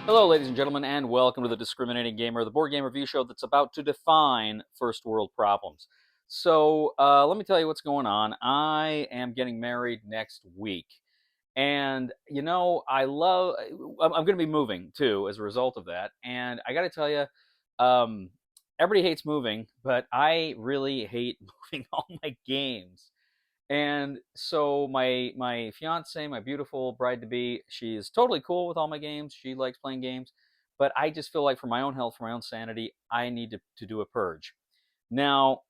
Hello, ladies and gentlemen, and welcome to the Discriminating Gamer, the board game review show that's about to define first world problems. So, let me tell you what's going on. I am getting married next week, and I'm going to be moving too as a result of that. And I got to tell you, um, everybody hates moving, but I really hate moving all my games. And so my fiance, my beautiful bride to be, she's totally cool with all my games. She likes playing games, but I just feel like for my own health, for my own sanity, I need to do a purge. Now,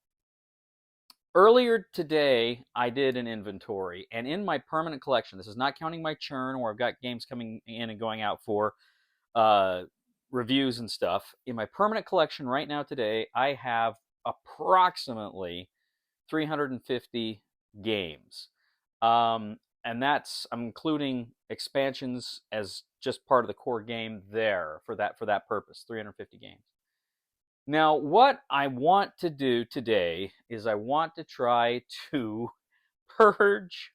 earlier today, I did an inventory, and in my permanent collection, this is not counting my churn where I've got games coming in and going out for uh, reviews and stuff. In my permanent collection right now today, I have approximately 350 games. And I'm including expansions as just part of the core game there for that purpose, 350 games. Now, what I want to do today is I want to try to purge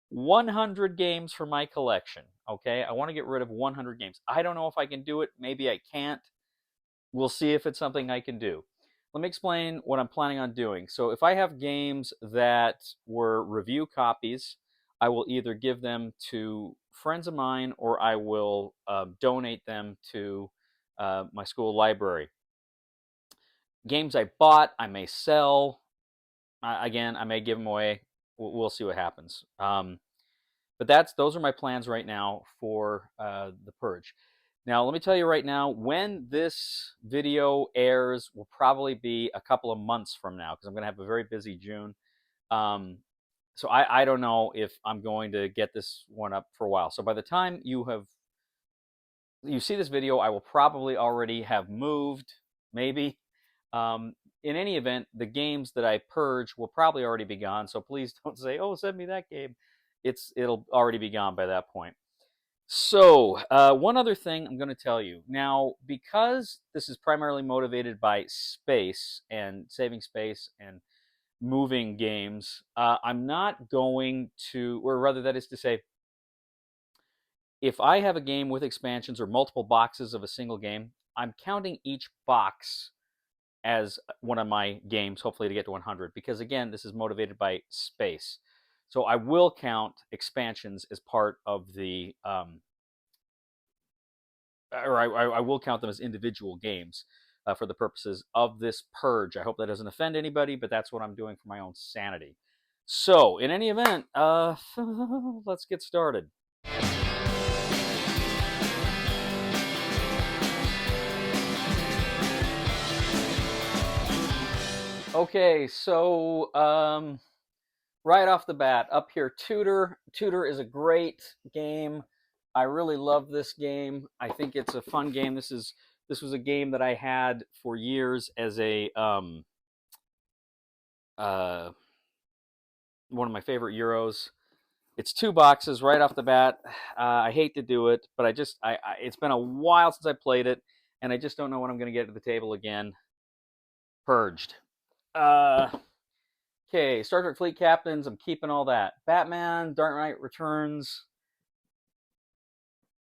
100 games from my collection. Okay, I want to get rid of 100 games. I don't know if I can do it. Maybe I can't. We'll see if it's something I can do. Let me explain what I'm planning on doing. So if I have games that were review copies, I will either give them to friends of mine or I will donate them to my school library. Games I bought, I may sell. Again, I may give them away. We'll see what happens. But those are my plans right now for the Purge. Now, let me tell you right now, when this video airs will probably be a couple of months from now because I'm going to have a very busy June. So I don't know if I'm going to get this one up for a while. So by the time you see this video, I will probably already have moved, maybe. In any event, the games that I purge will probably already be gone. So please don't say, "Oh, send me that game." It'll already be gone by that point. So, one other thing I'm going to tell you. Now, because this is primarily motivated by space and saving space and moving games, I'm not going to, or rather, that is to say, if I have a game with expansions or multiple boxes of a single game, I'm counting each box as one of my games, hopefully to get to 100, because again, this is motivated by space. So I will count expansions as part of the or I will count them as individual games for the purposes of this purge. I hope that doesn't offend anybody, but that's what I'm doing for my own sanity. So, in any event, let's get started. Okay, so right off the bat, up here, Tutor. Tutor is a great game. I really love this game. I think it's a fun game. This was a game that I had for years as a one of my favorite Euros. It's 2 boxes right off the bat. I hate to do it, but it's been a while since I played it, and I just don't know when I'm going to get to the table again. Purged. Okay, Star Trek Fleet Captains. I'm keeping all that. Batman, Dark Knight Returns.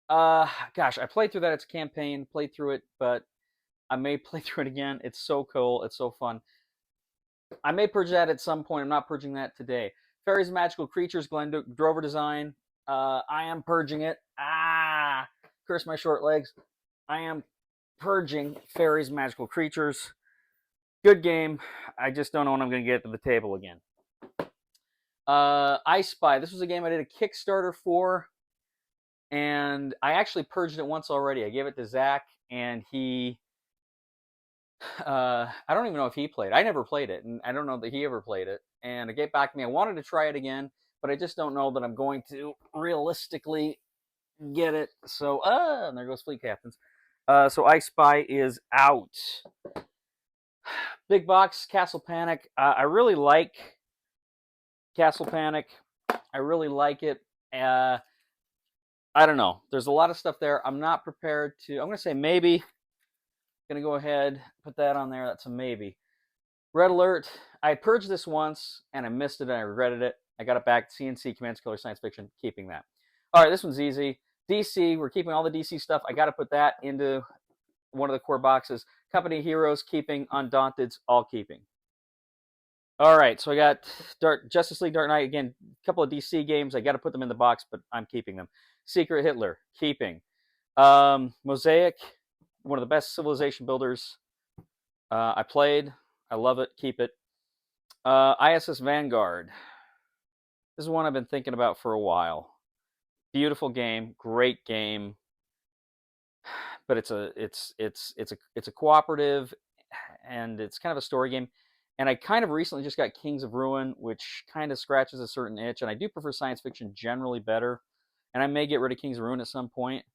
Gosh, I played through that. It's a campaign. Played through it, but I may play through it again. It's so cool. It's so fun. I may purge that at some point. I'm not purging that today. Fairies and Magical Creatures, Glenn Drover design. I am purging it. Curse my short legs. I am purging Fairies and Magical Creatures. Good game. I just don't know when I'm going to get to the table again. I Spy. This was a game I did a Kickstarter for, and I actually purged it once already. I gave it to Zach, and he I don't even know if he played. I never played it, and I don't know that he ever played it. And to get back to me, I wanted to try it again, but I just don't know that I'm going to realistically get it. So, and there goes Fleet Captains. So I Spy is out. Big Box, Castle Panic. I really like Castle Panic. I really like it. I don't know. There's a lot of stuff there. I'm not prepared to. I'm going to say maybe. Going to go ahead, put that on there. That's a maybe. Red Alert. I purged this once, and I missed it, and I regretted it. I got it back. CNC Commands Killer Science Fiction. Keeping that. All right, this one's easy. DC, we're keeping all the DC stuff. I got to put that into one of the core boxes. Company Heroes, keeping. Undaunted's all keeping. All right, so I got Justice League Dark Knight. Again, a couple of DC games. I got to put them in the box, but I'm keeping them. Secret Hitler, keeping. Mosaic, one of the best civilization builders I played. I love it. Keep it. ISS Vanguard. This is one I've been thinking about for a while. Beautiful game, great game, but it's a cooperative, and it's kind of a story game. And I kind of recently just got Kings of Ruin, which kind of scratches a certain itch, and I do prefer science fiction generally better. And I may get rid of Kings of Ruin at some point.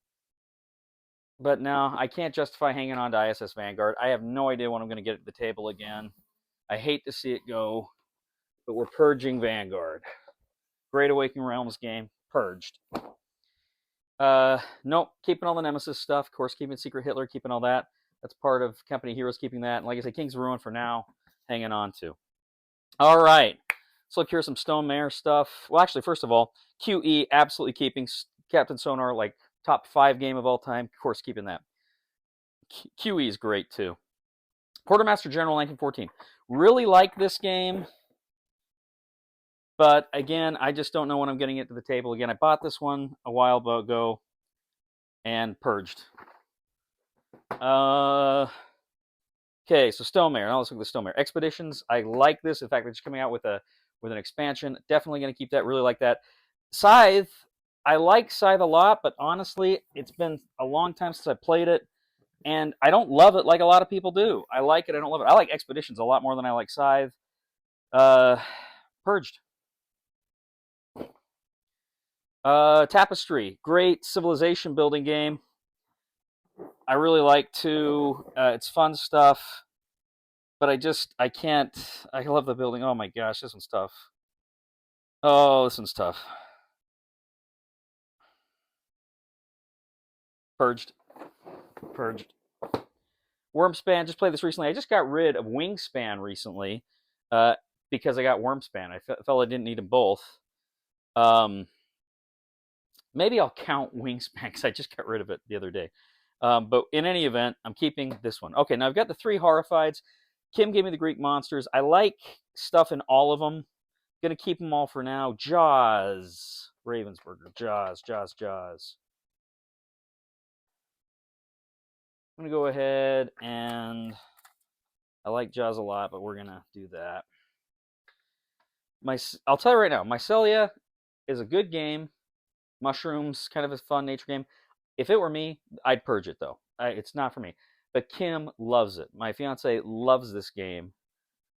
But no, I can't justify hanging on to ISS Vanguard. I have no idea when I'm going to get at the table again. I hate to see it go, but we're purging Vanguard. Great Awakening Realms game, purged. Nope, keeping all the Nemesis stuff. Of course, keeping Secret Hitler, keeping all that. That's part of Company Heroes, keeping that. And like I said, Kings of Ruin for now, hanging on to. All right, let's look here some Stone Mare stuff. Well, actually, first of all, QE, absolutely keeping. Captain Sonar, like top 5 game of all time. Of course, keeping that. QE is great, too. Quartermaster General 1914. Really like this game. But again, I just don't know when I'm getting it to the table again. I bought this one a while ago and purged. Okay, so Stone Mare. Now let's look at the Stone Mare. Expeditions, I like this. In fact, they're just coming out with an expansion. Definitely going to keep that. Really like that. Scythe, I like Scythe a lot, but honestly, it's been a long time since I played it, and I don't love it like a lot of people do. I like it. I don't love it. I like Expeditions a lot more than I like Scythe. Purged. Tapestry, great civilization building game. I really like to. It's fun stuff, but I can't. I love the building. Oh my gosh, this one's tough. Oh, this one's tough. Purged. Wormspan, just played this recently. I just got rid of Wingspan recently because I got Wormspan. I felt I didn't need them both. Maybe I'll count Wingspan because I just got rid of it the other day. But in any event, I'm keeping this one. Okay, now I've got the 3 Horrifieds. Kim gave me the Greek monsters. I like stuff in all of them. Gonna keep them all for now. Jaws. Ravensburger. Jaws. I'm gonna go ahead and I like Jaws a lot, but we're gonna do that. I'll tell you right now, Mycelia is a good game. Mushrooms, kind of a fun nature game. If it were me, I'd purge it though. It's not for me. But Kim loves it. My fiance loves this game,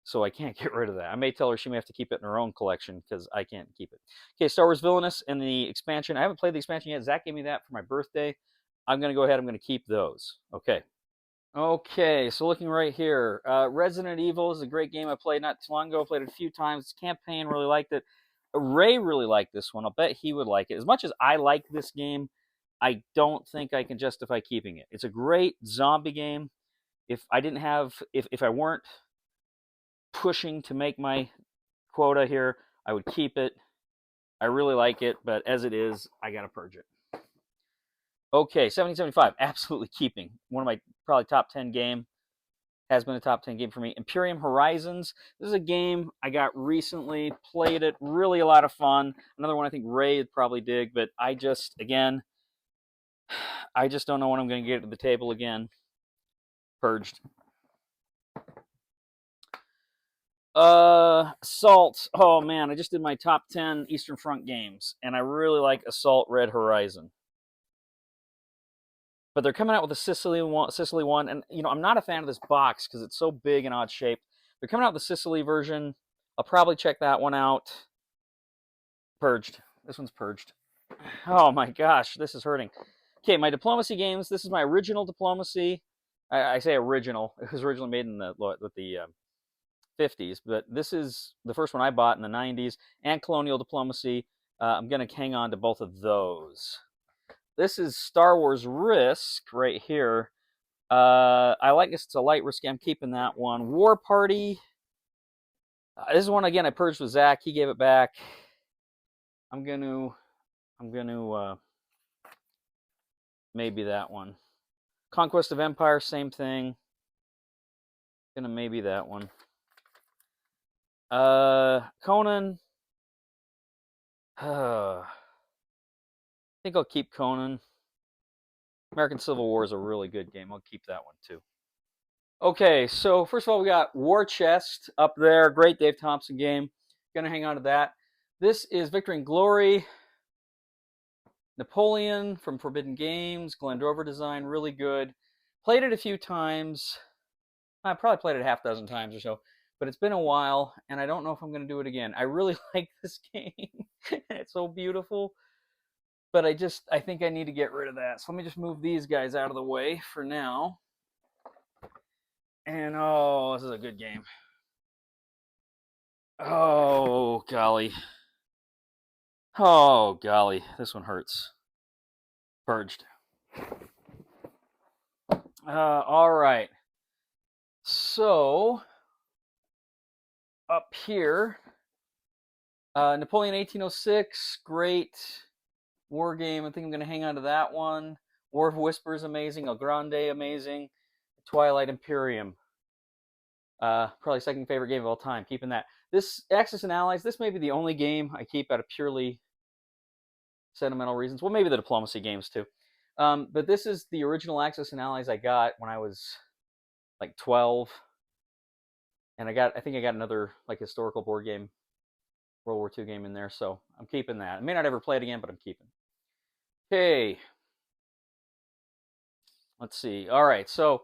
so I can't get rid of that. I may tell her she may have to keep it in her own collection because I can't keep it. Okay, Star Wars Villainous and the expansion. I haven't played the expansion yet. Zach gave me that for my birthday. I'm going to go ahead. I'm going to keep those. Okay, so looking right here. Resident Evil is a great game I played not too long ago. Played it a few times. Campaign, really liked it. Ray really liked this one. I'll bet he would like it. As much as I like this game, I don't think I can justify keeping it. It's a great zombie game. If I weren't pushing to make my quota here, I would keep it. I really like it, but as it is, I gotta purge it. Okay, 1775, absolutely keeping. One of my probably top 10 game. Has been a top 10 game for me. Imperium Horizons. This is a game I got recently. Played it. Really a lot of fun. Another one I think Ray would probably dig, but I just don't know when I'm going to get to the table again. Purged. Assault. Oh man, I just did my top 10 Eastern Front games, and I really like Assault Red Horizon. But they're coming out with a Sicily one, and I'm not a fan of this box because it's so big and odd shaped. They're coming out with the Sicily version. I'll probably check that one out. Purged. This one's purged. Oh my gosh, this is hurting. Okay, my diplomacy games. This is my original diplomacy. I say original. It was originally made in the 50s, but this is the first one I bought in the 90s. And colonial diplomacy. I'm going to hang on to both of those. This is Star Wars Risk right here. I like this. It's a light risk. I'm keeping that one. War Party. This is one again I purged with Zach. He gave it back. I'm gonna maybe that one. Conquest of Empire, same thing. Gonna maybe that one. Conan. I think I'll keep Conan. American Civil War is a really good game. I'll keep that one too. Okay, so first of all, we got War Chest up there. Great Dave Thompson game. Gonna hang on to that. This is Victory and Glory. Napoleon from Forbidden Games. Glenn Drover design, really good. Played it a few times. I probably played it half a dozen times or so, but it's been a while, and I don't know if I'm going to do it again. I really like this game. It's so beautiful, but I think I need to get rid of that. So let me just move these guys out of the way for now. And oh, this is a good game. Oh, golly. Oh, golly. This one hurts. Purged. All right. So, up here, Napoleon 1806, great war game. I think I'm going to hang on to that one. War of Whispers, amazing. El Grande, amazing. Twilight Imperium, probably second favorite game of all time. Keeping that. This Axis and Allies, this may be the only game I keep out of purely sentimental reasons. Well, maybe the diplomacy games too. But this is the original Axis and Allies I got when I was like 12. And I think I got another like historical board game, World War II game in there. So I'm keeping that. I may not ever play it again, but I'm keeping. Okay. Let's see. All right. So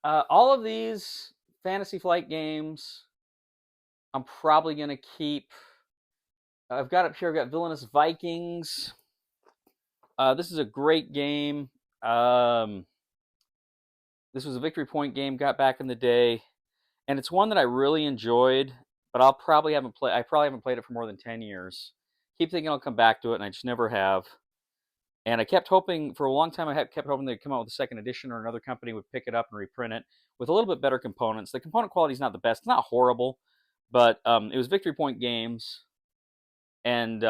all of these Fantasy Flight games, I'm probably going to keep. I've got up here, I've got Villainous Vikings. This is a great game. This was a Victory Point game, got back in the day. And it's one that I really enjoyed, but I probably haven't played it for more than 10 years. Keep thinking I'll come back to it, and I just never have. And I kept hoping, for a long time, kept hoping they'd come out with a second edition or another company would pick it up and reprint it with a little bit better components. The component quality is not the best. It's not horrible, but it was Victory Point Games, and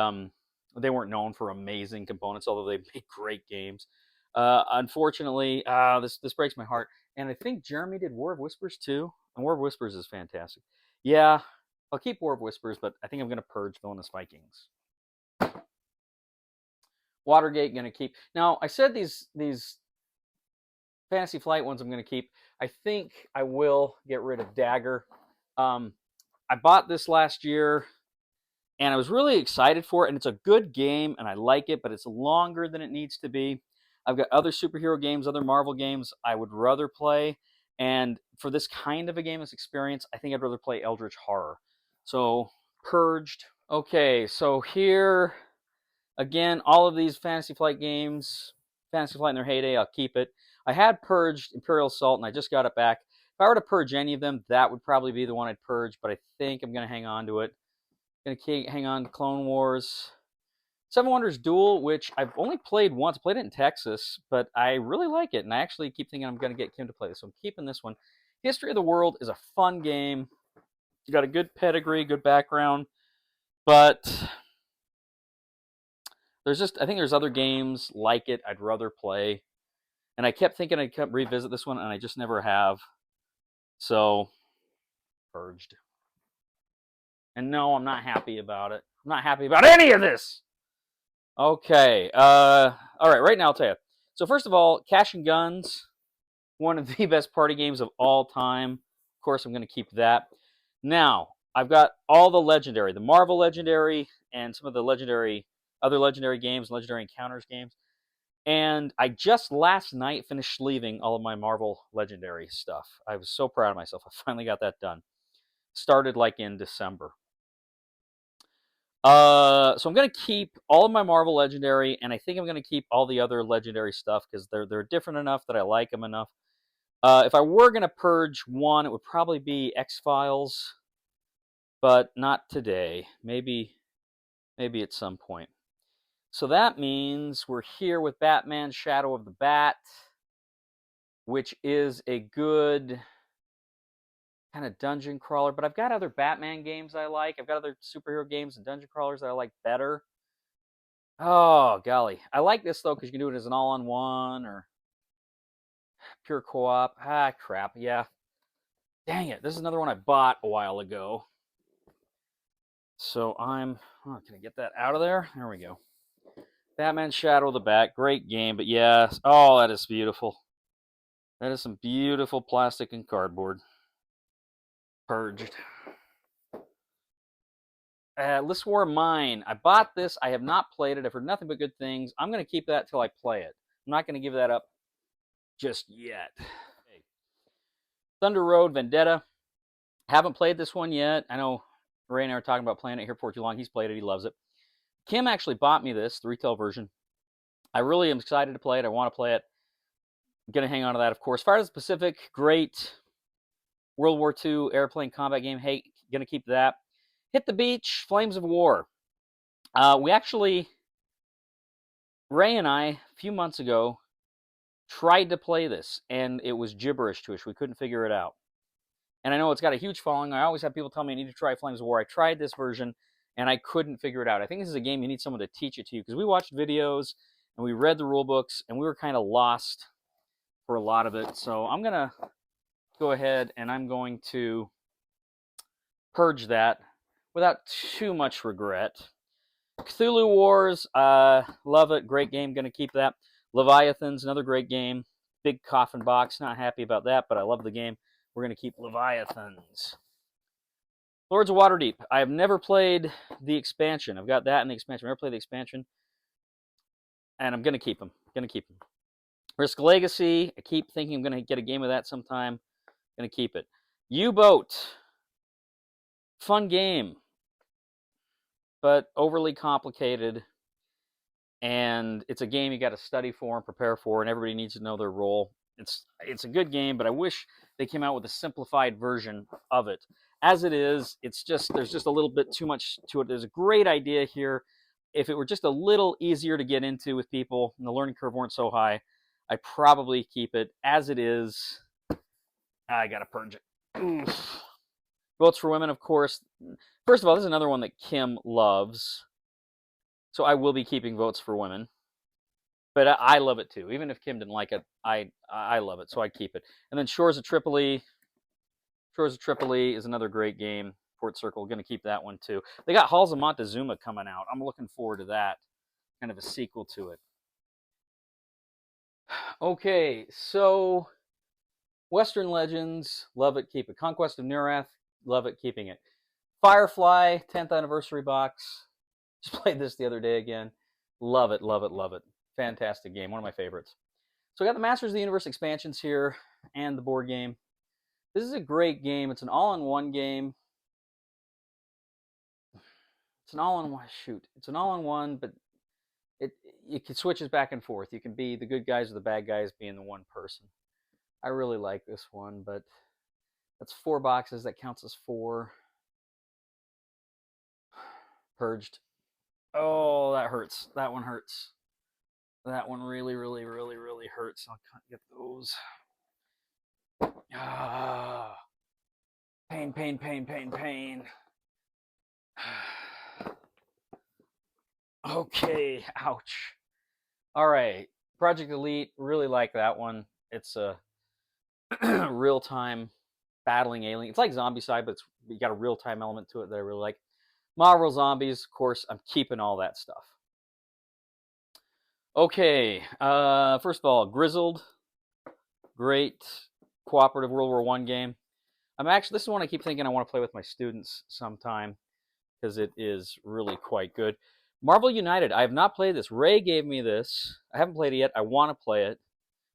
they weren't known for amazing components, although they made great games. Unfortunately, this breaks my heart. And I think Jeremy did War of Whispers too, and War of Whispers is fantastic. Yeah, I'll keep War of Whispers, but I think I'm going to purge Villainous Vikings. Watergate, going to keep. Now, I said these Fantasy Flight ones I'm going to keep. I think I will get rid of Dagger. I bought this last year, and I was really excited for it, and it's a good game, and I like it, but it's longer than it needs to be. I've got other superhero games, other Marvel games I would rather play, and for this kind of a game, this experience, I think I'd rather play Eldritch Horror. So, Purged. Okay, so here, again, all of these Fantasy Flight games, Fantasy Flight in their heyday, I'll keep it. I had purged Imperial Assault, and I just got it back. If I were to purge any of them, that would probably be the one I'd purge, but I think I'm going to hang on to it. Going to hang on to Clone Wars. Seven Wonders Duel, which I've only played once. I played it in Texas, but I really like it, and I actually keep thinking I'm going to get Kim to play this, so I'm keeping this one. History of the World is a fun game. You got a good pedigree, good background, but I think there's other games like it I'd rather play, and I kept thinking I'd revisit this one, and I just never have. So, purged. And no, I'm not happy about it. I'm not happy about any of this. Okay. All right. Right now, I'll tell you. So first of all, Cash and Guns, one of the best party games of all time. Of course, I'm going to keep that. Now, I've got all the Legendary, the Marvel Legendary, and some of the other Legendary games, Legendary Encounters games. And I just last night finished sleeving all of my Marvel Legendary stuff. I was so proud of myself. I finally got that done. Started like in December. So I'm going to keep all of my Marvel Legendary, and I think I'm going to keep all the other Legendary stuff because they're different enough that I like them enough. If I were going to purge one, it would probably be X-Files, but not today. Maybe at some point. So that means we're here with Batman Shadow of the Bat, which is a good kind of dungeon crawler, but I've got other Batman games I like. I've got other superhero games and dungeon crawlers that I like better. Oh, golly. I like this, though, because you can do it as an all-on-one or pure co-op. Ah, crap. Yeah. Dang it. This is another one I bought a while ago. So I'm... Oh, can I get that out of there? There we go. Batman Shadow of the Bat. Great game, but yeah. Oh, that is beautiful. That is some beautiful plastic and cardboard. Purged. List War Mine. I bought this. I have not played it. I've heard nothing but good things. I'm going to keep that till I play it. I'm not going to give that up just yet. Okay. Thunder Road Vendetta. Haven't played this one yet. I know Ray and I are talking about playing it here for too long. He's played it. He loves it. Kim actually bought me this, the retail version. I really am excited to play it. I want to play it. I'm going to hang on to that, of course. Fire of the Pacific, great World War II airplane combat game. Hey, going to keep that. Hit the Beach, Flames of War. We actually, Ray and I, a few months ago, tried to play this, and it was gibberish to us. We couldn't figure it out. And I know it's got a huge following. I always have people tell me I need to try Flames of War. I tried this version, and I couldn't figure it out. I think this is a game you need someone to teach it to you, because we watched videos, and we read the rule books, and we were kind of lost for a lot of it. So I'm going to go ahead, and I'm going to purge that without too much regret. Cthulhu Wars, love it. Great game. Going to keep that. Leviathans, another great game. Big coffin box. Not happy about that, but I love the game. We're going to keep Leviathans. Lords of Waterdeep. I have never played the expansion. I've got that and the expansion. I've never played the expansion. And I'm going to keep them. Risk Legacy. I keep thinking I'm going to get a game of that sometime. I'm going to keep it. U-Boat. Fun game, but overly complicated. And it's a game you got to study for and prepare for, and everybody needs to know their role. It's a good game, but I wish they came out with a simplified version of it. As it is, there's just a little bit too much to it. There's a great idea here. If it were just a little easier to get into with people and the learning curve weren't so high, I'd probably keep it. As it is, I got to purge it. Oof. Votes for Women, of course. First of all, this is another one that Kim loves. So I will be keeping Votes for Women. But I love it too. Even if Kim didn't like it, I love it, so I keep it. And then Shores of Tripoli. Shores of Tripoli is another great game. Port Circle, going to keep that one too. They got Halls of Montezuma coming out. I'm looking forward to that. Kind of a sequel to it. Okay, so Western Legends, love it, keep it. Conquest of Nurath, love it, keeping it. Firefly, 10th anniversary box. Just played this the other day again. Love it, love it, love it. Fantastic game, one of my favorites. So I got the Masters of the Universe expansions here and the board game. This is a great game. It's an all-in-one game. It's an all-in-one, shoot. It's an all-in-one, but it switches back and forth. You can be the good guys or the bad guys being the one person. I really like this one, but that's 4 boxes. That counts as 4. Purged. Oh, that hurts. That one hurts. That one really, really, really, really hurts. I can't get those. Ah, pain, pain, pain, pain, pain. Okay, ouch. All right, Project Elite, really like that one. It's a real-time battling alien. It's like Zombicide, but you got a real-time element to it that I really like. Marvel Zombies, of course, I'm keeping all that stuff. Okay, first of all, Grizzled, great cooperative World War I game. This is one I keep thinking I want to play with my students sometime because it is really quite good. Marvel United, I have not played this. Ray gave me this. I haven't played it yet. I want to play it.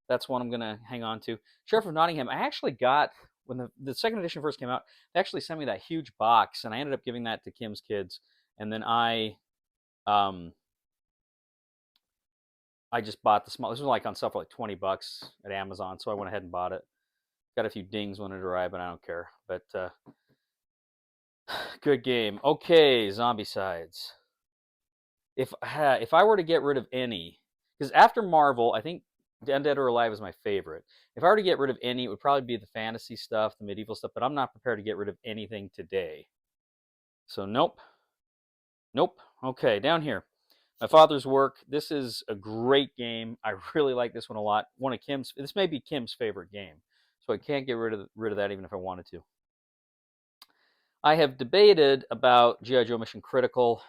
That's one I'm going to hang on to. Sheriff of Nottingham, I actually got, when the second edition first came out, they actually sent me that huge box, and I ended up giving that to Kim's kids. And then I just bought the small, this was like on sale for like $20 at Amazon, so I went ahead and bought it. Got a few dings when it arrived, but I don't care. But good game. Okay, Zombicides. If I were to get rid of any, because after Marvel, I think Undead or Alive is my favorite. If I were to get rid of any, it would probably be the fantasy stuff, the medieval stuff, but I'm not prepared to get rid of anything today. So nope. Nope. Okay, down here. My father's work. This is a great game. I really like this one a lot. This may be Kim's favorite game, so I can't get rid of that even if I wanted to. I have debated about G.I. Joe Mission Critical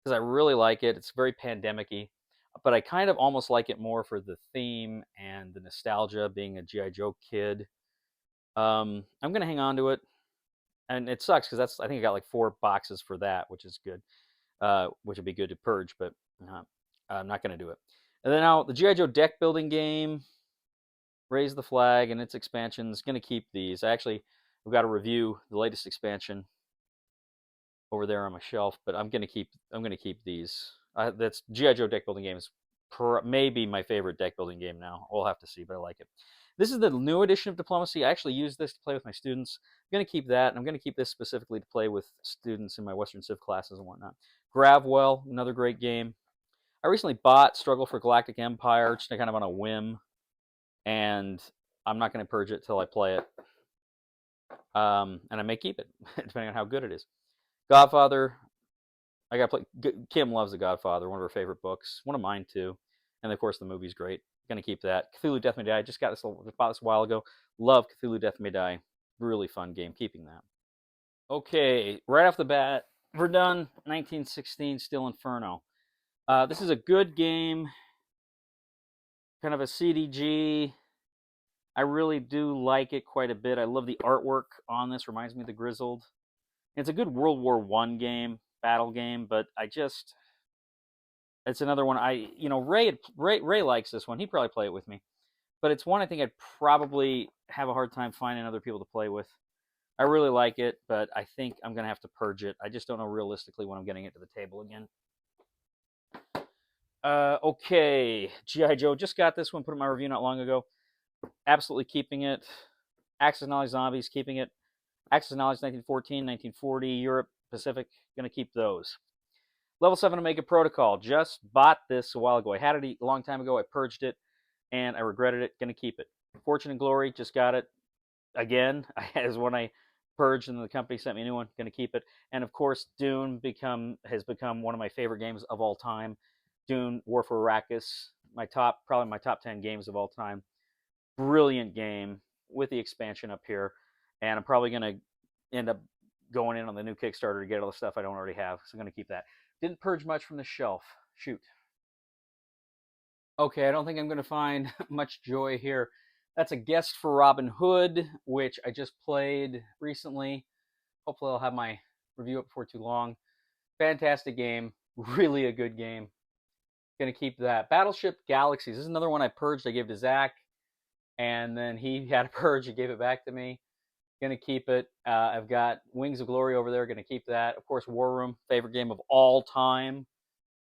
because I really like it. It's very pandemic-y, but I kind of almost like it more for the theme and the nostalgia, being a G.I. Joe kid. I'm going to hang on to it, and it sucks because I think I got like 4 boxes for that, which is good, which would be good to purge, but I'm not going to do it. And then now the G.I. Joe deck building game, Raise the Flag, and its expansions. Going to keep these. I've got to review the latest expansion over there on my shelf, but I'm gonna keep these. That's G.I. Joe deck building game is maybe my favorite deck building game now. We'll have to see, but I like it. This is the new edition of Diplomacy. I actually use this to play with my students. I'm gonna keep that, and I'm gonna keep this specifically to play with students in my Western Civ classes and whatnot. Gravwell, another great game. I recently bought Struggle for Galactic Empire, just kind of on a whim, and I'm not gonna purge it till I play it. And I may keep it, depending on how good it is. Godfather, I got to play. Kim loves The Godfather, one of her favorite books, one of mine too, and of course the movie's great. Gonna keep that. Cthulhu Death May Die. I just bought this a while ago. Love Cthulhu Death May Die. Really fun game. Keeping that. Okay, right off the bat, we're done. 1916 Still Inferno. This is a good game. Kind of a CDG. I really do like it quite a bit. I love the artwork on this. Reminds me of the Grizzled. It's a good World War I game, battle game, but it's another one. Ray likes this one. He'd probably play it with me, but it's one I think I'd probably have a hard time finding other people to play with. I really like it, but I think I'm gonna have to purge it. I just don't know realistically when I'm getting it to the table again. Okay, G.I. Joe. Just got this one. Put in my review not long ago. Absolutely keeping it. Axis Knowledge Zombies, keeping it. Axis Knowledge 1914, 1940, Europe, Pacific, gonna keep those. Level 7 Omega Protocol, just bought this a while ago. I had it a long time ago, I purged it, and I regretted it, gonna keep it. Fortune and Glory, just got it again, as when I purged and the company sent me a new one, gonna keep it. And of course, Dune has become one of my favorite games of all time. Dune, War for Arrakis, probably my top 10 games of all time. Brilliant game with the expansion up here. And I'm probably going to end up going in on the new Kickstarter to get all the stuff I don't already have. So I'm going to keep that. Didn't purge much from the shelf. Shoot. Okay, I don't think I'm going to find much joy here. That's a Guest for Robin Hood, which I just played recently. Hopefully I'll have my review up before too long. Fantastic game. Really a good game. Going to keep that. Battleship Galaxies. This is another one I purged. I gave to Zach. And then he had a purge. He gave it back to me. Gonna keep it. I've got Wings of Glory over there. Gonna keep that. Of course, War Room, favorite game of all time.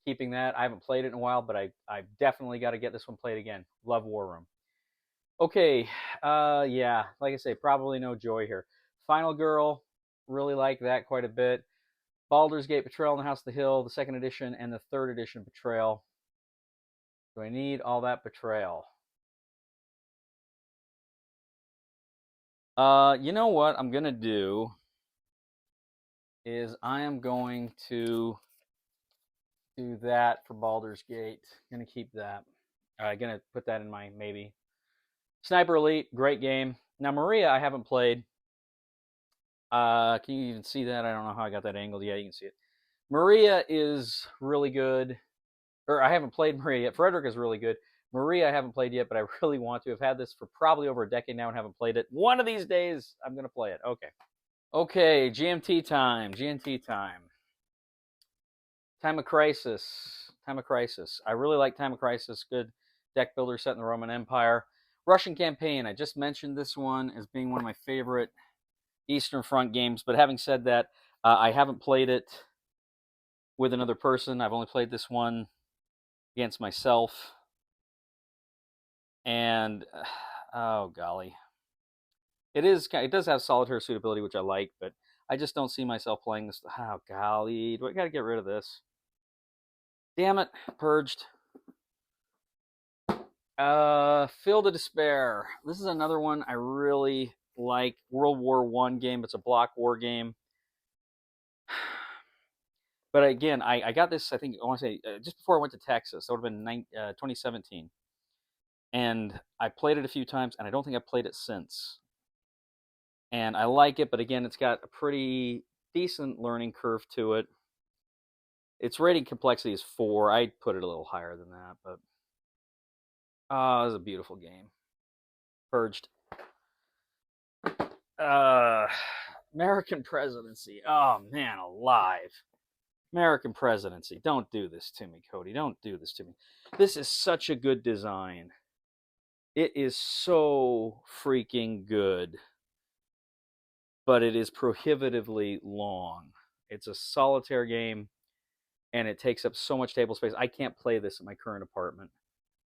Keeping that. I haven't played it in a while, but I've definitely got to get this one played again. Love War Room. Okay, yeah, like I say, probably no joy here. Final Girl, really like that quite a bit. Baldur's Gate Betrayal in the House of the Hill, the 2nd edition, and the 3rd edition Betrayal. Do I need all that Betrayal? You know what I'm gonna do is I am going to do that for Baldur's Gate. Gonna keep that. Gonna put that in my maybe. Sniper Elite, great game. Now Maria, I haven't played. Can you even see that? I don't know how I got that angled. Yeah, you can see it. Maria is really good. Or I haven't played Maria yet. Frederick is really good. Maria I haven't played yet, but I really want to. I've had this for probably over a decade now and haven't played it. One of these days, I'm going to play it. Okay. Okay, GMT time. GMT time. Time of Crisis. Time of Crisis. I really like Time of Crisis. Good deck builder set in the Roman Empire. Russian Campaign. I just mentioned this one as being one of my favorite Eastern Front games. But having said that, I haven't played it with another person. I've only played this one against myself. And oh golly, it does have solitaire suitability, which I like, but I just don't see myself playing this. Oh golly, do I got to get rid of this? Damn it, purged. Field of Despair. This is another one I really like. World War I game. It's a block war game. But again, I got this, I think, I want to say, just before I went to Texas. That would have been 2017. And I played it a few times, and I don't think I've played it since. And I like it, but again, it's got a pretty decent learning curve to it. Its rating complexity is 4. I'd put it a little higher than that, but it was a beautiful game. Purged. Uh, American presidency. Oh man, alive. American presidency. Don't do this to me, Cody. Don't do this to me. This is such a good design. It is so freaking good, but it is prohibitively long. It's a solitaire game, and it takes up so much table space. I can't play this in my current apartment.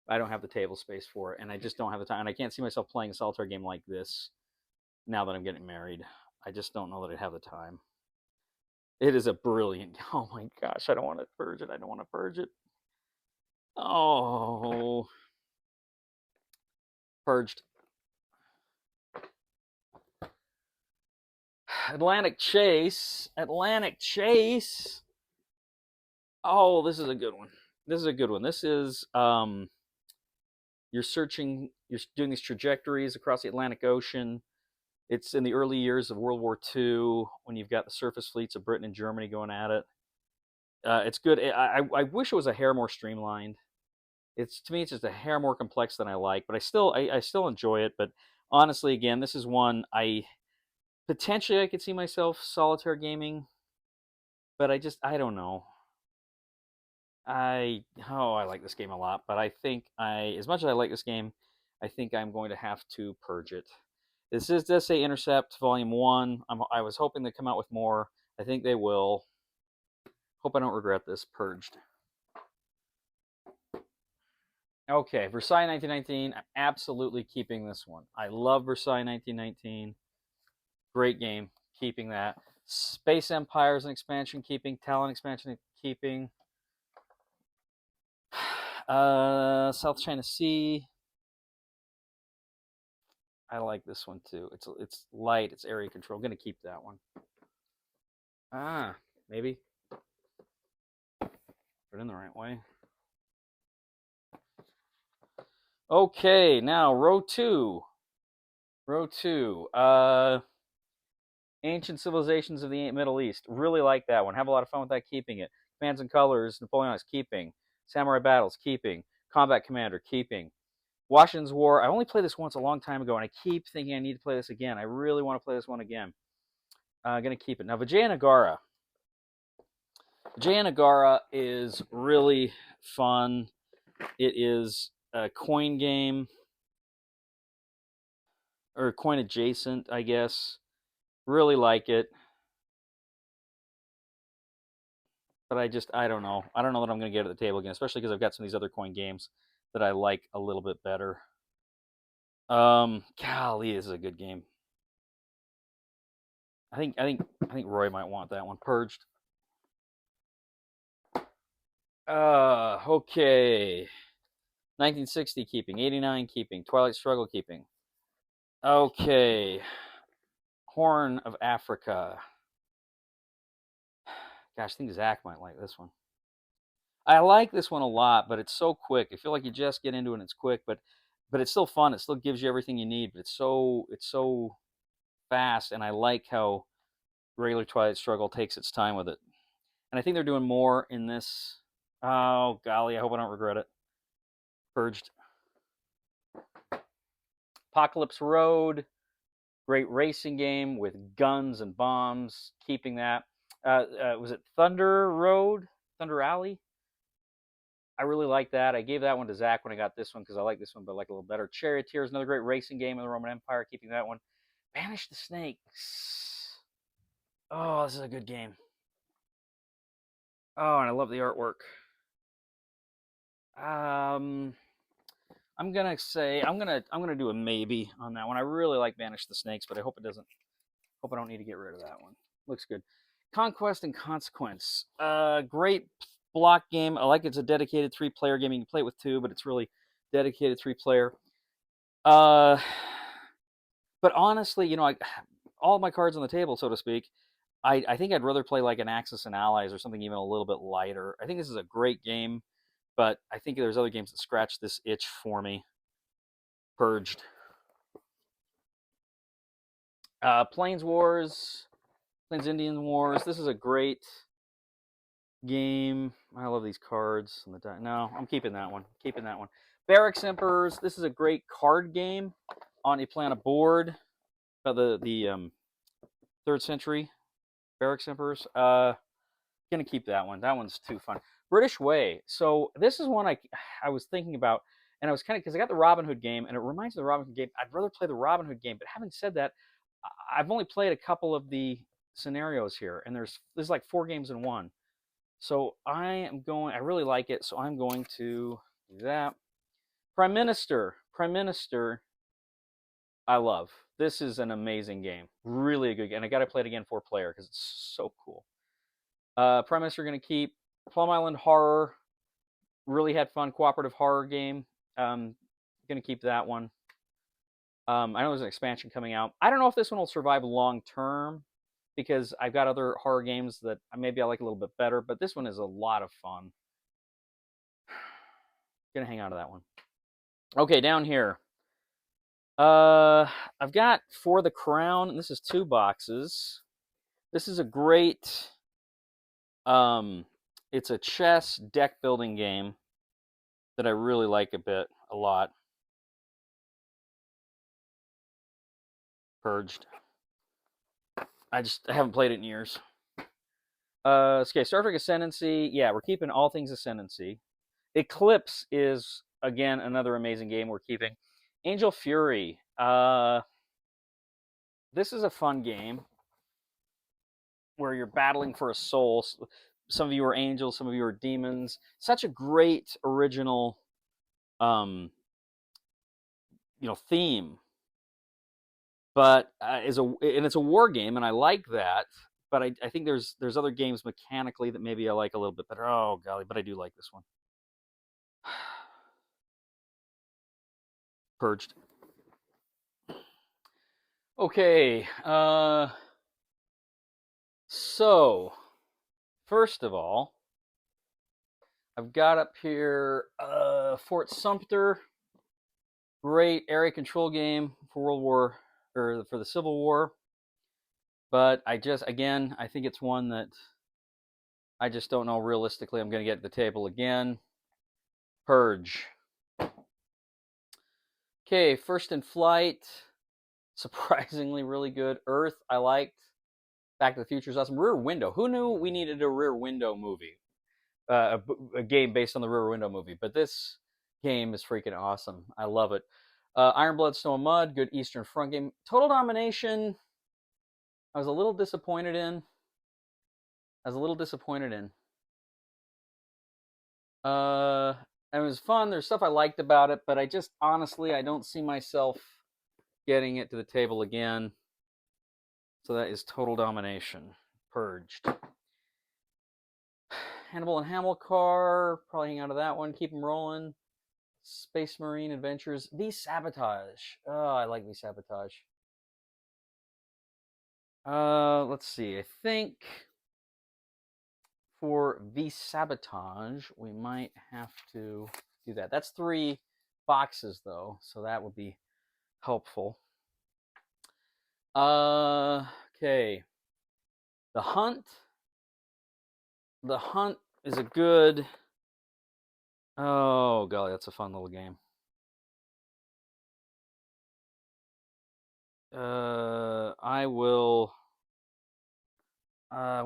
I don't have the table space for it, and I just don't have the time. And I can't see myself playing a solitaire game like this now that I'm getting married. I just don't know that I'd have the time. It is a brilliant. Oh my gosh, I don't want to purge it. I don't want to purge it. Oh, purged. Atlantic Chase. Atlantic Chase. Oh, this is a good one. This is a good one. This is you're searching, you're doing these trajectories across the Atlantic Ocean. It's in the early years of World War II when you've got the surface fleets of Britain and Germany going at it. It's good. I wish it was a hair more streamlined. It's, to me, it's just a hair more complex than I like, but I still enjoy it. But honestly, again, this is one I potentially I could see myself solitaire gaming, but I don't know. I like this game a lot, but I think as much as I like this game, I think I'm going to have to purge it. This does say Intercept Volume 1. I was hoping they'd come out with more. I think they will. Hope I don't regret this. Purged. Okay, Versailles 1919. I'm absolutely keeping this one. I love Versailles 1919. Great game. Keeping that. Space Empires and expansion, keeping. Talon expansion, keeping. South China Sea. I like this one too. It's light. It's area control. I'm gonna keep that one. Maybe. Put it in the right way. Okay, now row 2. Row 2. Ancient Civilizations of the Middle East. Really like that one. Have a lot of fun with that, keeping it. Commands and Colors, Napoleonics, keeping. Samurai Battles, keeping. Combat Commander, keeping. Washington's War. I only played this once a long time ago, and I keep thinking I need to play this again. I really want to play this one again. I'm going to keep it. Now, Vijaya Nagara. Vijaya Nagara is really fun. It is a coin game, or coin adjacent, I guess. Really like it. But I don't know. I don't know that I'm going to get at the table again, especially because I've got some of these other coin games that I like a little bit better. Golly, this is a good game. I think Roy might want that one. Purged. Okay. 1960 keeping, 89 keeping, Twilight Struggle keeping. Okay. Horn of Africa. Gosh, I think Zach might like this one. I like this one a lot, but it's so quick. I feel like you just get into it and it's quick, but it's still fun. It still gives you everything you need, but it's so fast, and I like how regular Twilight Struggle takes its time with it. And I think they're doing more in this. Oh golly, I hope I don't regret it. Purged. Apocalypse Road. Great racing game with guns and bombs. Keeping that. Was it Thunder Road? Thunder Alley? I really like that. I gave that one to Zach when I got this one because I like this one, but I like a little better. Charioteers, another great racing game in the Roman Empire. Keeping that one. Banish the Snakes. Oh, this is a good game. Oh, and I love the artwork. I'm gonna say I'm gonna do a maybe on that one. I really like Banish the Snakes, but I hope it doesn't. Hope I don't need to get rid of that one. Looks good. Conquest and Consequence. Great block game. I like it's a dedicated 3-player game. You can play it with 2, but it's really dedicated 3-player. But honestly, all of my cards on the table, so to speak, I think I'd rather play like an Axis and Allies or something even a little bit lighter. I think this is a great game, but I think there's other games that scratch this itch for me. Purged. Plains Wars, Plains Indian Wars. This is a great game. I love these cards. No, I'm keeping that one. Keeping that one. Barracks Emperors. This is a great card game. On you play on a board. The 3rd century Barracks Emperors. Gonna keep that one. That one's too fun. British Way. So this is one I was thinking about, and I was kind of, because I got the Robin Hood game, and it reminds me of the Robin Hood game. I'd rather play the Robin Hood game, but having said that, I've only played a couple of the scenarios here, and there's like 4 games in one. So I really like it, so I'm going to do that. Prime Minister, I love. This is an amazing game, really a good game, and I got to play it again 4-player because it's so cool. Prime Minister going to keep. Plum Island Horror, really had fun cooperative horror game. Going to keep that one. I know there's an expansion coming out. I don't know if this one will survive long term because I've got other horror games that maybe I like a little bit better, but this one is a lot of fun. Gonna hang on to that one. Okay, down here. I've got For the Crown, and this is 2 boxes. This is a great it's a chess deck building game that I really like a lot. Purged. I haven't played it in years. Okay, Star Trek Ascendancy. Yeah, we're keeping all things Ascendancy. Eclipse is, again, another amazing game we're keeping. Angel Fury. This is a fun game where you're battling for a soul. Some of you are angels, some of you are demons. Such a great original, theme. But it's a war game, and I like that. But I think there's other games mechanically that maybe I like a little bit better. Oh golly, but I do like this one. Purged. Okay. So first of all, I've got up here Fort Sumter. Great area control game for the Civil War. But I think it's one that I just don't know realistically I'm going to get to the table again. Purge. Okay, First in Flight. Surprisingly really good. Earth, I liked. Back to the Future is awesome. Rear Window. Who knew we needed a Rear Window movie? A game based on the Rear Window movie. But this game is freaking awesome. I love it. Iron Blood, Snow and Mud. Good Eastern Front game. Total Domination. I was a little disappointed in. It was fun. There's stuff I liked about it, but I don't see myself getting it to the table again. So that is Total Domination. Purged. Hannibal and Hamilcar. Probably hang out of that one. Keep them rolling. Space Marine Adventures. V-Sabotage. Oh, I like V-Sabotage. Let's see. I think for V-Sabotage, we might have to do that. That's 3 boxes, though, so that would be helpful. Okay. The Hunt. The Hunt is a good... Oh, golly, that's a fun little game. We'll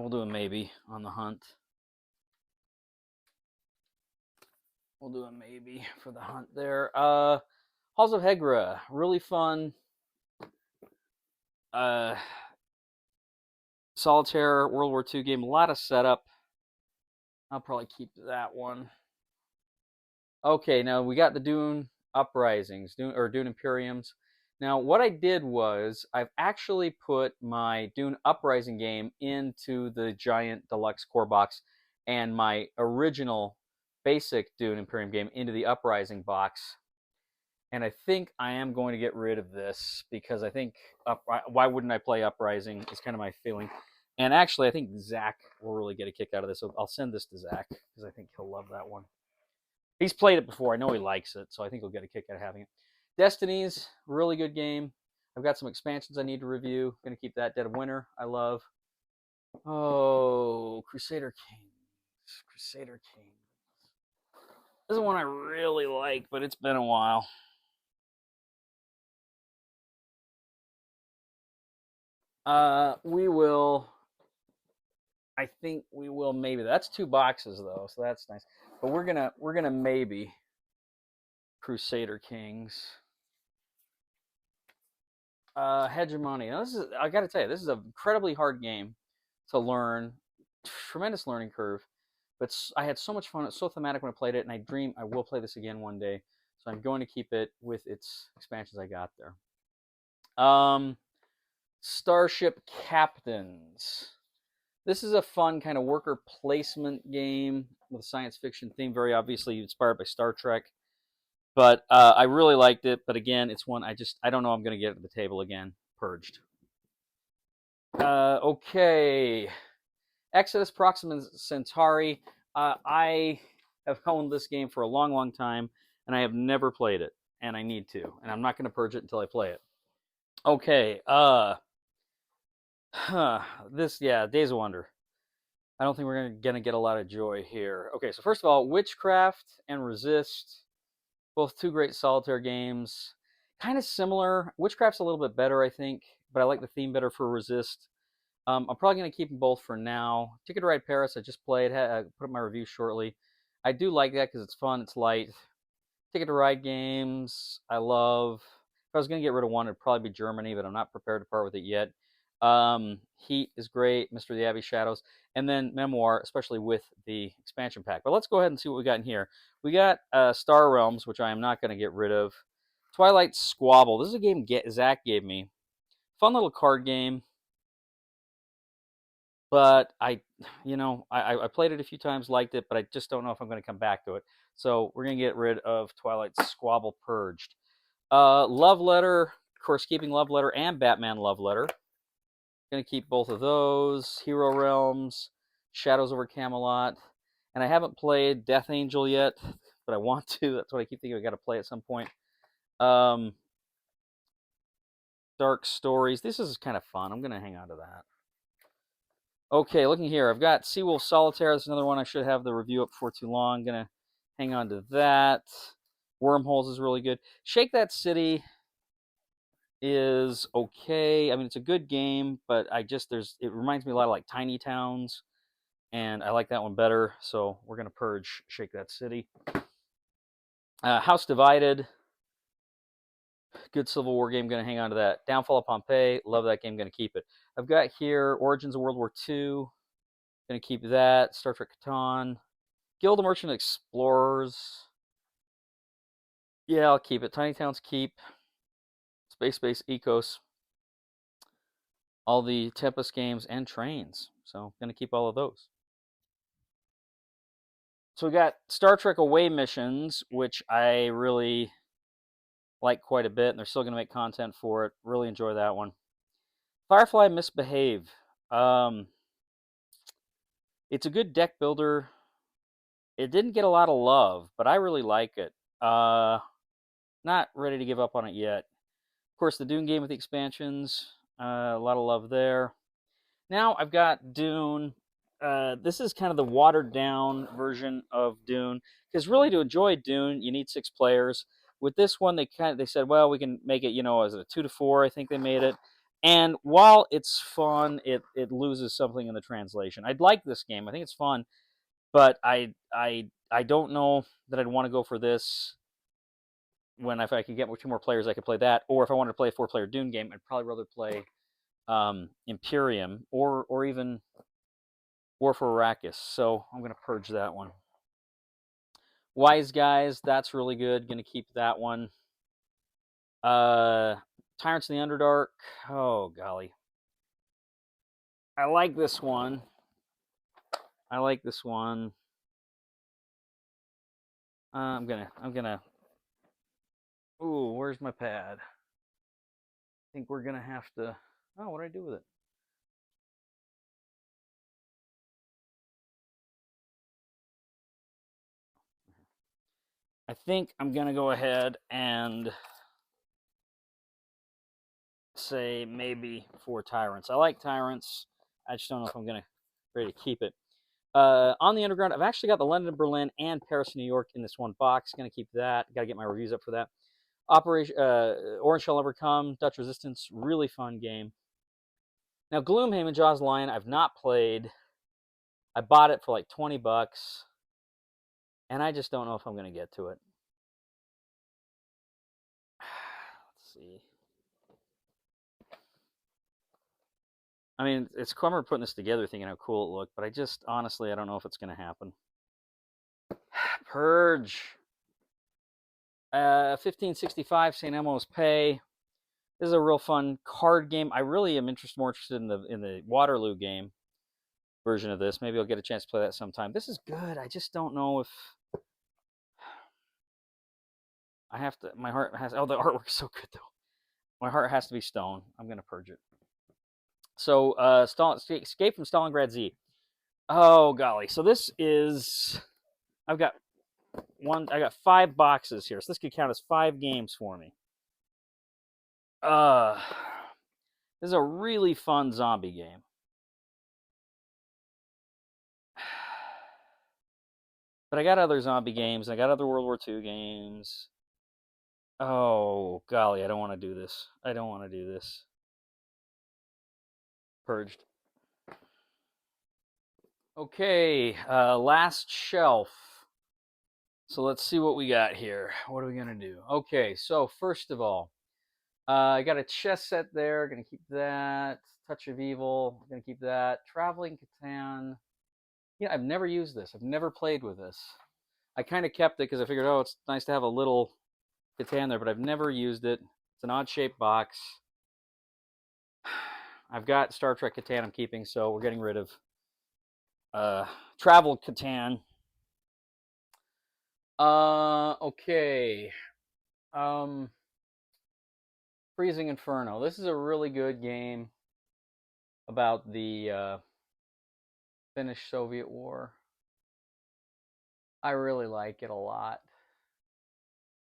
do a maybe on the Hunt. We'll do a maybe for the Hunt there. Halls of Hegra, really fun. Solitaire, World War II game, a lot of setup. I'll probably keep that one. Okay, now we got the Dune Uprisings, Dune Imperiums. Now, what I did was I've actually put my Dune Uprising game into the giant deluxe core box and my original basic Dune Imperium game into the Uprising box. And I think I am going to get rid of this because I think why wouldn't I play Uprising is kind of my feeling. And actually, I think Zach will really get a kick out of this. So I'll send this to Zach because I think he'll love that one. He's played it before. I know he likes it, so I think he'll get a kick out of having it. Destiny's really good game. I've got some expansions I need to review. Going to keep that. Dead of Winter, I love. Oh, Crusader Kings. Crusader Kings. This is one I really like, but it's been a while. We will. I think we will maybe. That's 2 boxes though, so that's nice. But we're gonna maybe Crusader Kings. Hegemony. Now, this is, I got to tell you, this is an incredibly hard game to learn. Tremendous learning curve. But I had so much fun. It's so thematic when I played it, and I dream I will play this again one day. So I'm going to keep it with its expansions I got there. Starship Captains. This is a fun kind of worker placement game with a science fiction theme, very obviously inspired by Star Trek. But I really liked it. But again, it's one I don't know I'm going to get at the table again. Purged. Okay. Exodus Proxima Centauri. I have owned this game for a long, long time, and I have never played it, and I need to. And I'm not going to purge it until I play it. Okay. Days of Wonder. I don't think we're going to get a lot of joy here. Okay, so first of all, Witchcraft and Resist, both 2 great solitaire games. Kind of similar. Witchcraft's a little bit better, I think, but I like the theme better for Resist. I'm probably going to keep them both for now. Ticket to Ride Paris, I just played. I put up my review shortly. I do like that because it's fun, it's light. Ticket to Ride games, I love. If I was going to get rid of one, it'd probably be Germany, but I'm not prepared to part with it yet. Heat is great, Mystery of the Abbey Shadows, and then Memoir, especially with the expansion pack. But let's go ahead and see what we got in here. We got Star Realms, which I am not going to get rid of. Twilight Squabble. This is a game Zach gave me. Fun little card game. But I played it a few times, liked it, but I just don't know if I'm going to come back to it. So we're going to get rid of Twilight Squabble Purged. Love Letter, of course, keeping Love Letter and Batman Love Letter. Going to keep both of those. Hero Realms, Shadows over Camelot. And I haven't played Death Angel yet, but I want to. That's what I keep thinking I got to play at some point. Dark Stories. This is kind of fun. I'm going to hang on to that. Okay, looking here, I've got Seawolf Solitaire. That's another one I should have the review up before too long. I'm going to hang on to that. Wormholes is really good. Shake That City is okay. I mean, it's a good game, but it reminds me a lot of like Tiny Towns, and I like that one better, so we're going to purge Shake That City. House Divided. Good Civil War game, going to hang on to that. Downfall of Pompeii, love that game, going to keep it. I've got here Origins of World War II. Going to keep that. Star Trek Catan. Guild of Merchant Explorers. Yeah, I'll keep it. Tiny Towns keep. Space Base Ecos. All the Tempest games and Trains. So, going to keep all of those. So we got Star Trek Away Missions, which I really like quite a bit, and they're still going to make content for it. Really enjoy that one. Firefly Misbehave. It's a good deck builder. It didn't get a lot of love, but I really like it. Not ready to give up on it yet. Of course, the Dune game with the expansions. A lot of love there. Now I've got Dune. This is kind of the watered down version of Dune. Because really, to enjoy Dune, you need 6 players. With this one, they said, well, we can make it, as a 2 to 4. I think they made it. And while it's fun, it loses something in the translation. I'd like this game. I think it's fun, but I don't know that I'd want to go for this. If I could get 2 more players, I could play that. Or if I wanted to play a 4-player Dune game, I'd probably rather play Imperium or even War for Arrakis. So I'm going to purge that one. Wise Guys, that's really good. Going to keep that one. Tyrants in the Underdark. Oh golly, I like this one. I'm gonna. Ooh, where's my pad? I think we're gonna have to. Oh, what do I do with it? I think I'm going to go ahead and say maybe 4 Tyrants. I like Tyrants. I just don't know if I'm going to ready to keep it. On the Underground, I've actually got the London, Berlin, and Paris, New York in this one box. Going to keep that. Got to get my reviews up for that. Operation Orange Shall Never Come, Dutch Resistance, really fun game. Now, Gloomhaven, Jaws Lion, I've not played. I bought it for like $20, and I just don't know if I'm going to get to it. Let's see. I mean, it's I remember putting this together thinking how cool it looked, but I just, honestly, I don't know if it's going to happen. Purge. 1565, St. Elmo's Pay. This is a real fun card game. I really am more interested in the Waterloo game version of this. Maybe I'll get a chance to play that sometime. This is good. I just don't know if I have to. My heart has. Oh, the artwork's so good though. My heart has to be stone. I'm gonna purge it. So, Escape from Stalingrad Z. Oh golly. So this is. I've got I got 5 boxes here, so this could count as 5 games for me. This is a really fun zombie game. But I got other zombie games. I got other World War II games. Oh, golly, I don't want to do this. I don't want to do this. Purged. Okay, last shelf. So let's see what we got here. What are we going to do? Okay, so first of all, I got a chess set there. Going to keep that. Touch of Evil. Going to keep that. Traveling Catan. Yeah, I've never used this. I've never played with this. I kind of kept it because I figured, oh, it's nice to have a little Catan there, but I've never used it. It's an odd-shaped box. I've got Star Trek Catan I'm keeping, so we're getting rid of Travel Catan. Okay. Freezing Inferno. This is a really good game about the Finnish Soviet War. I really like it a lot.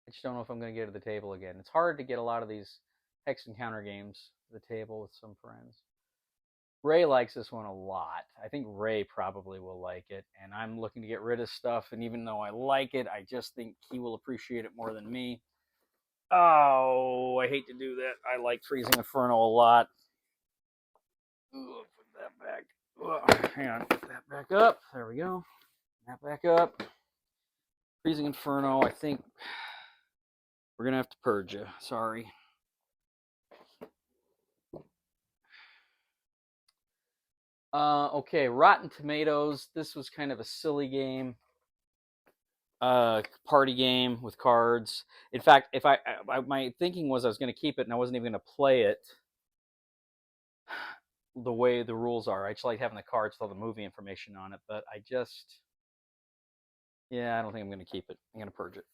I just don't know if I'm going to get to the table again. It's hard to get a lot of these hex encounter games to the table with some friends. Ray likes this one a lot. I think Ray probably will like it, and I'm looking to get rid of stuff, and even though I like it, I just think he will appreciate it more than me. Oh, I hate to do that. I like Freezing Inferno a lot. Ooh, put that back. Oh, hang on, put that back up. There we go. That back up. Freezing Inferno, I think we're going to have to purge you. Sorry. Okay, Rotten Tomatoes. This was kind of a silly game. Party game with cards. In fact, if my thinking was I was going to keep it and I wasn't even going to play it the way the rules are. I just like having the cards with all the movie information on it, but I don't think I'm going to keep it. I'm going to purge it.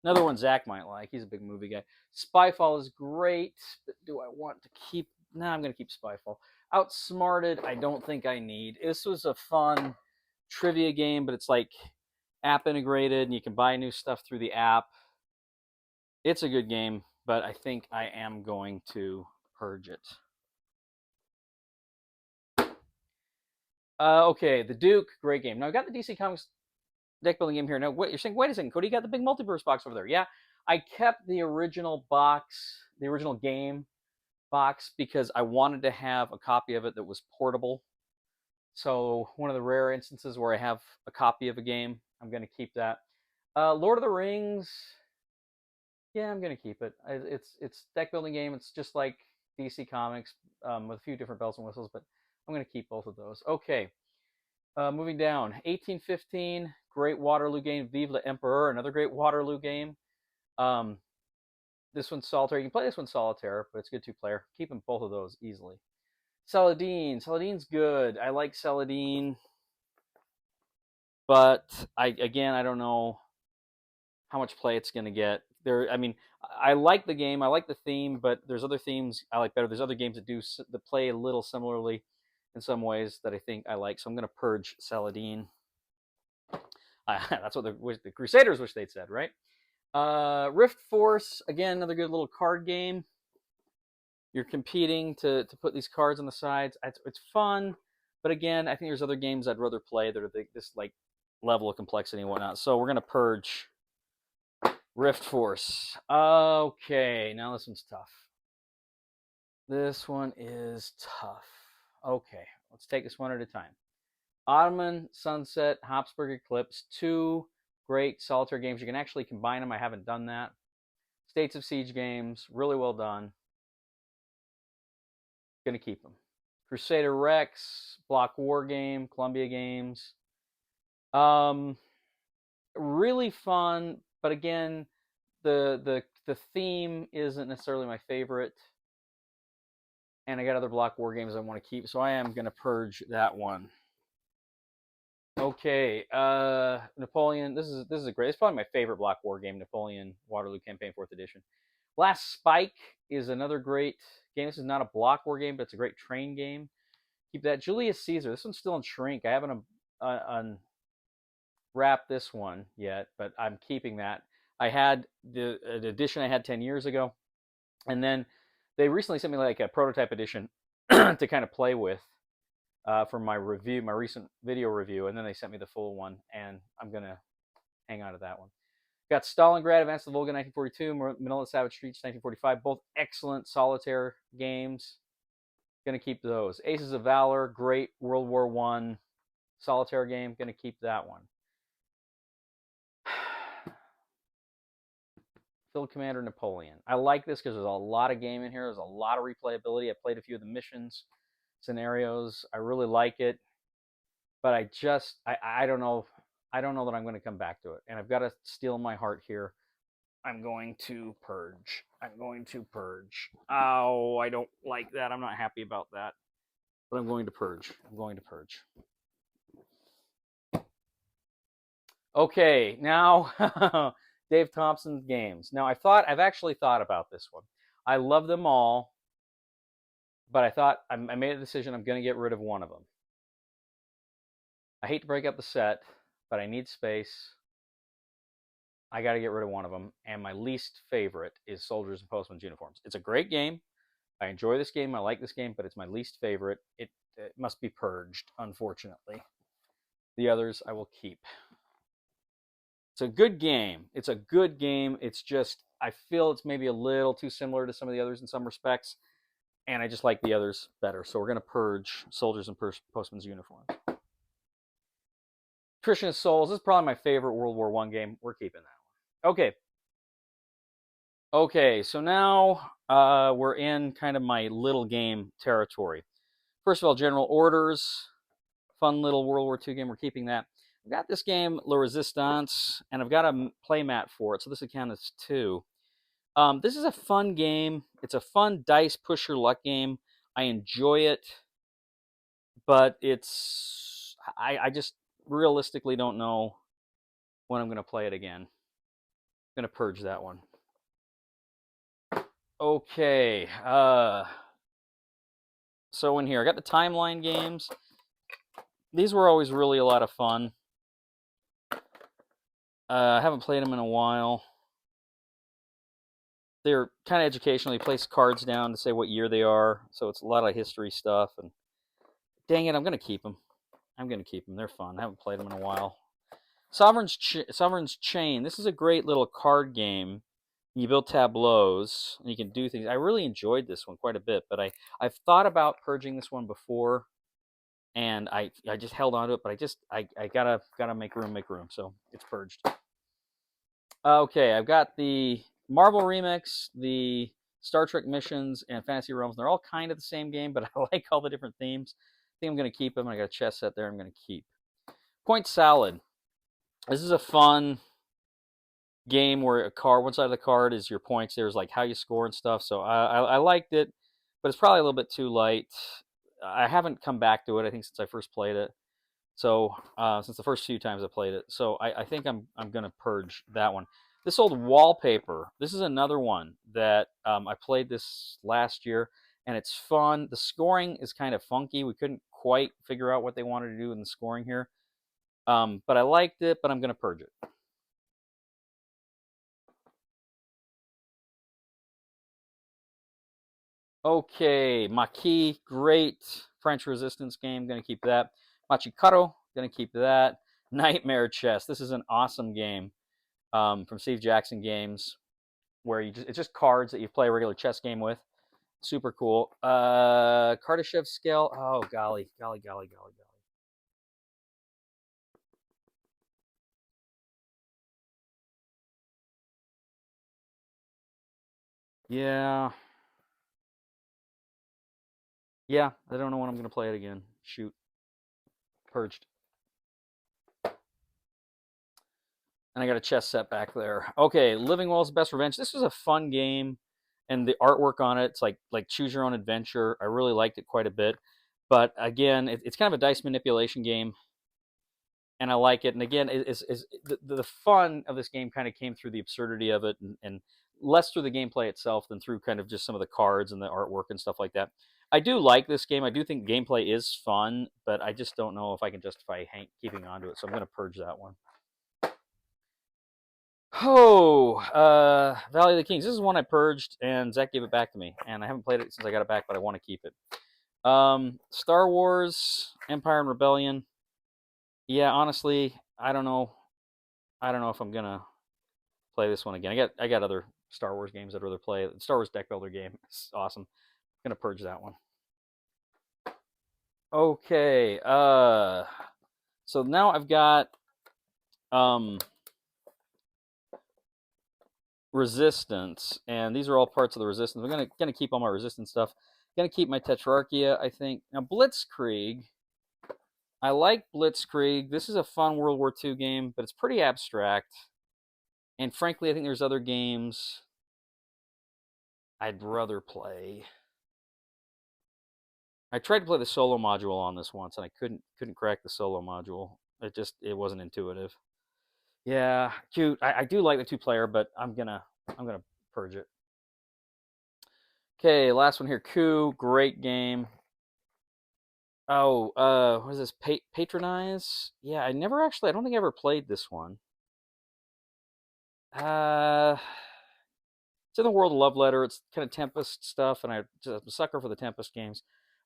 Another one Zach might like. He's a big movie guy. Spyfall is great, but do I want to keep? No, I'm going to keep Spyfall. Outsmarted, I don't think I need. This was a fun trivia game, but it's like app integrated, and you can buy new stuff through the app. It's a good game, but I think I am going to purge it. Okay, The Duke, great game. Now, I got the DC Comics deck building game here. Now, you're saying, wait a second, Cody, you got the big multiverse box over there. Yeah, I kept the original box, the original game box, because I wanted to have a copy of it that was portable. So one of the rare instances where I have a copy of a game, I'm going to keep that. Lord of the Rings, yeah, I'm going to keep it. It's deck building game. It's just like DC Comics with a few different bells and whistles, but I'm going to keep both of those. Okay, moving down. 1815, great Waterloo game. Vive l'Empereur, another great Waterloo game. This one's solitaire. You can play this one solitaire, but it's good 2-player. Keeping both of those easily. Saladine's good. I like Saladin, but I don't know how much play it's going to get. I like the game, I like the theme, but there's other themes I like better. There's other games that play a little similarly in some ways that I think I like. So I'm going to purge Saladin. That's what the Crusaders wish they'd said, right? Rift Force, again, another good little card game. You're competing to put these cards on the sides. It's fun, but again, I think there's other games I'd rather play that are this like level of complexity and whatnot. So we're gonna purge Rift Force. Okay, now this one's tough. This one is tough. Okay, let's take this one at a time. Ottoman Sunset, Habsburg Eclipse, two great solitaire games. You can actually combine them. I haven't done that. States of Siege games, really well done. Gonna keep them. Crusader Rex, Block War game, Columbia Games. Really fun, but again, the theme isn't necessarily my favorite. And I got other Block War games I want to keep, so I am gonna purge that one. Okay, Napoleon. This is a great. It's probably my favorite Block War game, Napoleon Waterloo Campaign 4th Edition. Last Spike is another great game. This is not a Block War game, but it's a great train game. Keep that. Julius Caesar. This one's still in shrink. I haven't unwrapped this one yet, but I'm keeping that. I had the edition I had 10 years ago, and then they recently sent me like a prototype edition to kind of play with. For my review, my recent video review, and then they sent me the full one, and I'm gonna hang on to that one. Got Stalingrad, Advance of the Volga, 1942, Manila Savage Streets, 1945, both excellent solitaire games. Gonna keep those. Aces of Valor, great World War I solitaire game. Gonna keep that one. Field Commander Napoleon. I like this because there's a lot of game in here. There's a lot of replayability. I played a few of the missions scenarios. I really like it, but I don't know. I don't know that I'm going to come back to it, and I've got to steel my heart here. I'm going to purge. I'm going to purge. Oh, I don't like that. I'm not happy about that, but I'm going to purge. I'm going to purge. Okay, now Dave Thompson's games. Now I've actually thought about this one. I love them all, but I thought I made a decision. I'm going to get rid of one of them. I hate to break up the set, but I need space. I got to get rid of one of them, and my least favorite is Soldiers and Postmen's Uniforms. It's a great game. I enjoy this game. I like this game, but it's my least favorite. It must be purged, unfortunately. The others I will keep. It's a good game. It's a good game. It's just, I feel it's maybe a little too similar to some of the others in some respects, and I just like the others better. So we're going to purge Soldiers and Postmen's Uniforms. Attrition of Souls. This is probably my favorite World War I game. We're keeping that one. Okay. Okay, so now we're in kind of my little game territory. First of all, General Orders. Fun little World War II game. We're keeping that. I've got this game, La Resistance, and I've got a playmat for it, so this account is 2. This is a fun game. It's a fun dice push your luck game. I enjoy it, but it's I just realistically don't know when I'm going to play it again. I'm going to purge that one. Okay. So in here, I got the timeline games. These were always really a lot of fun. I haven't played them in a while. They're kind of educational. You place cards down to say what year they are, so it's a lot of history stuff. And dang it, I'm going to keep them. I'm going to keep them. They're fun. I haven't played them in a while. Sovereign's Chain. This is a great little card game. You build tableaus, and you can do things. I really enjoyed this one quite a bit, but I've thought about purging this one before, and I just held on to it, but I gotta make room, so it's purged. Okay, I've got the Marvel Remix, the Star Trek Missions, and Fantasy Realms. They're all kind of the same game, but I like all the different themes. I think I'm going to keep them. I got a chess set there I'm going to keep. Point Salad. This is a fun game where one side of the card is your points. There's like how you score and stuff. So I liked it, but it's probably a little bit too light. I haven't come back to it, I think, since I first played it. So since the first few times I played it. So I think I'm going to purge that one. This old Wallpaper. This is another one that I played this last year, and it's fun. The scoring is kind of funky. We couldn't quite figure out what they wanted to do in the scoring here. But I liked it, but I'm going to purge it. Okay, Maquis, great French resistance game. Going to keep that. Machikaro, going to keep that. Nightmare Chess. This is an awesome game from Steve Jackson Games, where it's just cards that you play a regular chess game with. Super cool. Kardashev scale. Oh golly, golly, golly, golly, golly. Yeah, yeah. I don't know when I'm going to play it again. Shoot, purged. And I got a chess set back there. Okay, Living Well's Best Revenge. This was a fun game, and the artwork on it, it's like choose your own adventure. I really liked it quite a bit. But again, it's kind of a dice manipulation game, and I like it. And again, the fun of this game kind of came through the absurdity of it, and less through the gameplay itself than through kind of just some of the cards and the artwork and stuff like that. I do like this game. I do think gameplay is fun, but I just don't know if I can justify keeping on to it. So I'm going to purge that one. Oh, Valley of the Kings. This is one I purged, and Zach gave it back to me, and I haven't played it since I got it back, but I want to keep it. Star Wars, Empire and Rebellion. Yeah, honestly, I don't know. I don't know if I'm gonna play this one again. I got other Star Wars games I'd rather play. The Star Wars deck builder game is awesome. I'm gonna purge that one. Okay. So now I've got um resistance, and these are all parts of the resistance. I'm gonna keep all my resistance stuff. Gonna keep my Tetrarchia, I think. Now Blitzkrieg. I like Blitzkrieg. This is a fun World War II game, but it's pretty abstract. And frankly, I think there's other games I'd rather play. I tried to play the solo module on this once, and I couldn't crack the solo module. It wasn't intuitive. Yeah, cute. I do like the two player, but I'm gonna purge it. Okay, last one here. Coup, great game. Oh, what is this? Patronize? Yeah, I don't think I ever played this one. Uh, it's in the world of Love Letter. It's kind of Tempest stuff, and I'm a sucker for the Tempest games.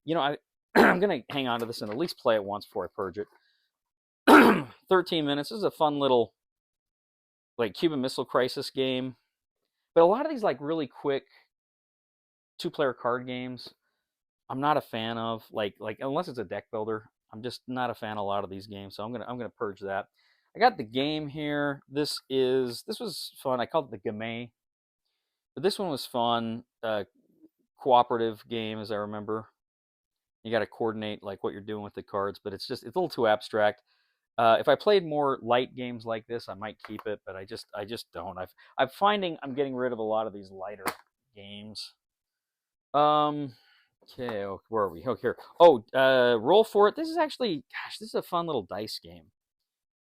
I'm gonna hang on to this and at least play it once before I purge it. 13 minutes. This is a fun little like Cuban Missile Crisis game, but a lot of these like really quick two-player card games, I'm not a fan of. Like unless it's a deck builder, I'm just not a fan of a lot of these games. So I'm gonna purge that. I got the game here. This was fun. I called it the Game, but this one was fun. Cooperative game, as I remember. You got to coordinate like what you're doing with the cards, but it's a little too abstract. If I played more light games like this, I might keep it, but I just don't. I'm finding I'm getting rid of a lot of these lighter games. Um, okay, where are we? Oh, here. Oh, roll for it. This is actually, gosh, this is a fun little dice game.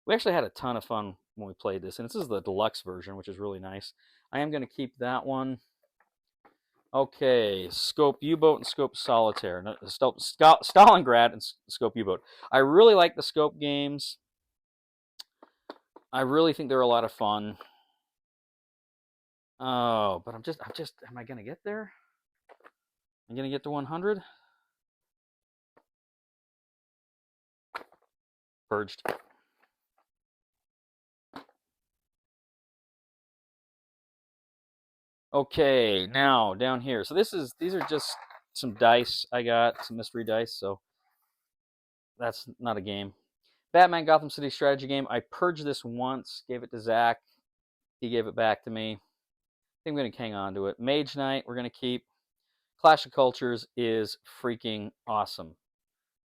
We actually had a ton of fun when we played this, and this is the deluxe version, which is really nice. I am going to keep that one. Okay, Scope U-Boat and Scope Solitaire. No, Stalingrad and Scope U-Boat. I really like the Scope games. I really think they're a lot of fun. Oh, but am I going to get there? I'm going to get to 100? Purged. Okay, now down here. So these are just some dice I got, some mystery dice, so that's not a game. Batman Gotham City strategy game. I purged this once, gave it to Zach. He gave it back to me. I think I'm going to hang on to it. Mage Knight, we're going to keep. Clash of Cultures is freaking awesome.